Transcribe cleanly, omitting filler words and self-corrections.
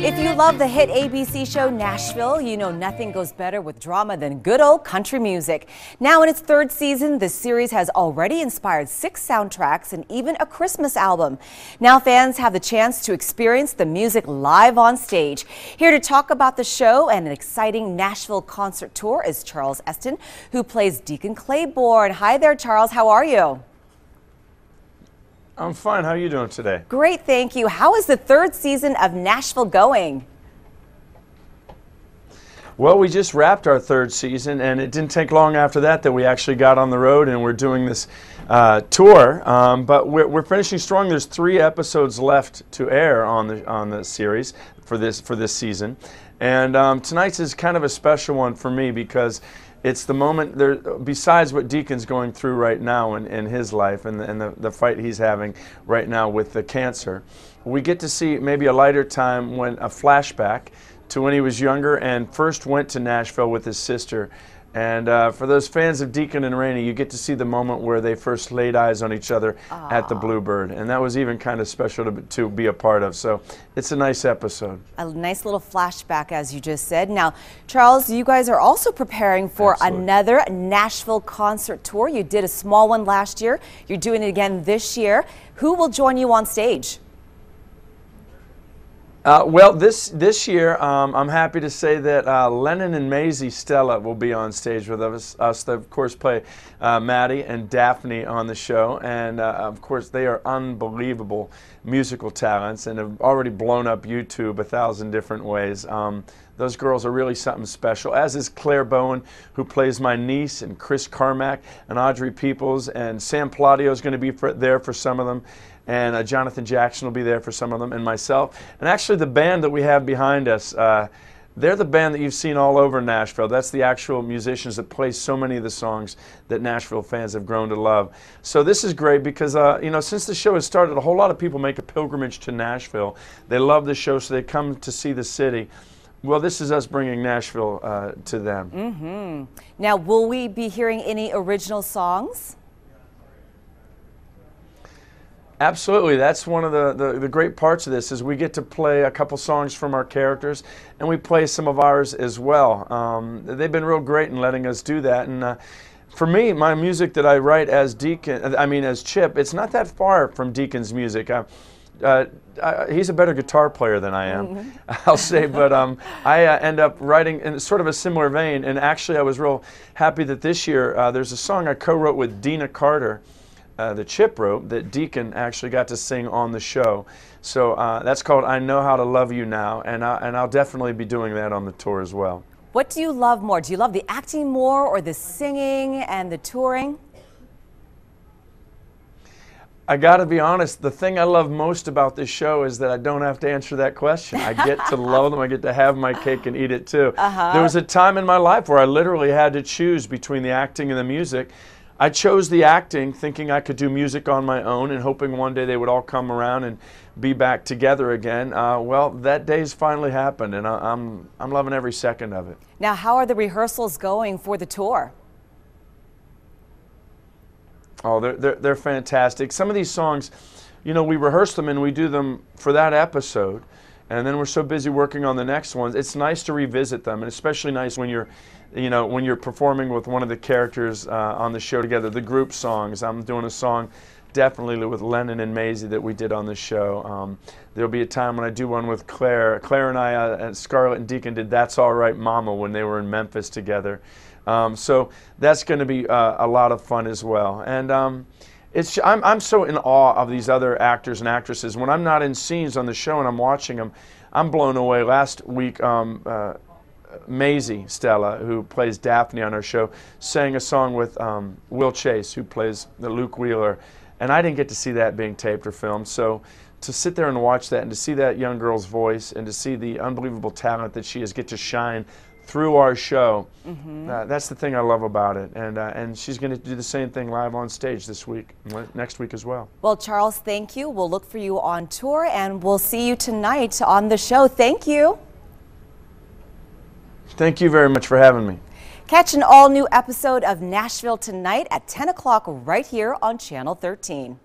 If you love the hit ABC show Nashville, you know nothing goes better with drama than good old country music. Now in its third season, the series has already inspired 6 soundtracks and even a Christmas album. Now fans have the chance to experience the music live on stage. Here to talk about the show and an exciting Nashville concert tour is Charles Eston, who plays Deacon Claiborne. Hi there, Charles. How are you? I'm fine. How are you doing today? Great, thank you. How is the third season of Nashville going? Well, we just wrapped our third season, and it didn't take long after that we actually got on the road and we're doing this tour. But we're finishing strong. There's 3 episodes left to air on the series for this season, and tonight's is kind of a special one for me because it's the moment there. Besides what Deacon's going through right now in his life and the fight he's having right now with the cancer, we get to see maybe a lighter time when a flashback to when he was younger and first went to Nashville with his sister. And for those fans of Deacon and Rainey, you get to see the moment where they first laid eyes on each other at the Bluebird. And that was even kind of special to be a part of. So it's a nice episode. A nice little flashback, as you just said. Now, Charles, you guys are also preparing for another Nashville concert tour. You did a small one last year. You're doing it again this year. Who will join you on stage? Well, this year, I'm happy to say that Lennon and Maisie Stella will be on stage with us. They, of course, play Maddie and Daphne on the show. And, of course, they are unbelievable musical talents and have already blown up YouTube 1,000 different ways. Those girls are really something special, as is Claire Bowen, who plays my niece, and Chris Carmack, and Audrey Peoples, and Sam Palladio is going to be there for some of them. And Jonathan Jackson will be there for some of them, and myself. And actually the band that we have behind us, they're the band that you've seen all over Nashville. That's the actual musicians that play so many of the songs that Nashville fans have grown to love. So this is great because, you know, since the show has started, a whole lot of people make a pilgrimage to Nashville. They love the show, so they come to see the city. Well, this is us bringing Nashville to them. Now, will we be hearing any original songs? Absolutely. That's one of the great parts of this is we get to play a couple songs from our characters, and we play some of ours as well. They've been real great in letting us do that. And for me, my music that I write as as Chip, it's not that far from Deacon's music. He's a better guitar player than I am, I'll say, but I end up writing in sort of a similar vein. And actually, I was real happy that this year there's a song I co-wrote with Dina Carter, the Chip wrote, that Deacon actually got to sing on the show. So that's called I Know How to Love You Now, and I'll definitely be doing that on the tour as well. What do you love more? Do you love the acting more or the singing and the touring? I got to be honest, the thing I love most about this show is that I don't have to answer that question. I get to love them. I get to have my cake and eat it too. There was a time in my life where I literally had to choose between the acting and the music. I chose the acting thinking I could do music on my own and hoping one day they would all come around and be back together again. Well, that day's finally happened, and I'm loving every second of it. Now, how are the rehearsals going for the tour? Oh, they're fantastic. Some of these songs, you know, we rehearse them and we do them for that episode, and then we're so busy working on the next ones. It's nice to revisit them, and especially nice when you're, you know, when you're performing with one of the characters on the show together. The group songs. I'm doing a song definitely with Lennon and Maisie that we did on the show. There'll be a time when I do one with Claire. Claire and I, and Scarlett and Deacon did That's All Right Mama when they were in Memphis together. So that's going to be a lot of fun as well. And I'm so in awe of these other actors and actresses. When I'm not in scenes on the show and I'm watching them, I'm blown away. Last week, Maisie Stella, who plays Daphne on our show, sang a song with Will Chase, who plays the Luke Wheeler, and I didn't get to see that being taped or filmed. So to sit there and watch that and to see that young girl's voice and to see the unbelievable talent that she has get to shine through our show, that's the thing I love about it. And she's going to do the same thing live on stage this week, next week as well. Well, Charles, thank you. We'll look for you on tour, and we'll see you tonight on the show. Thank you. Thank you very much for having me. Catch an all-new episode of Nashville Tonight at 10 o'clock right here on Channel 13.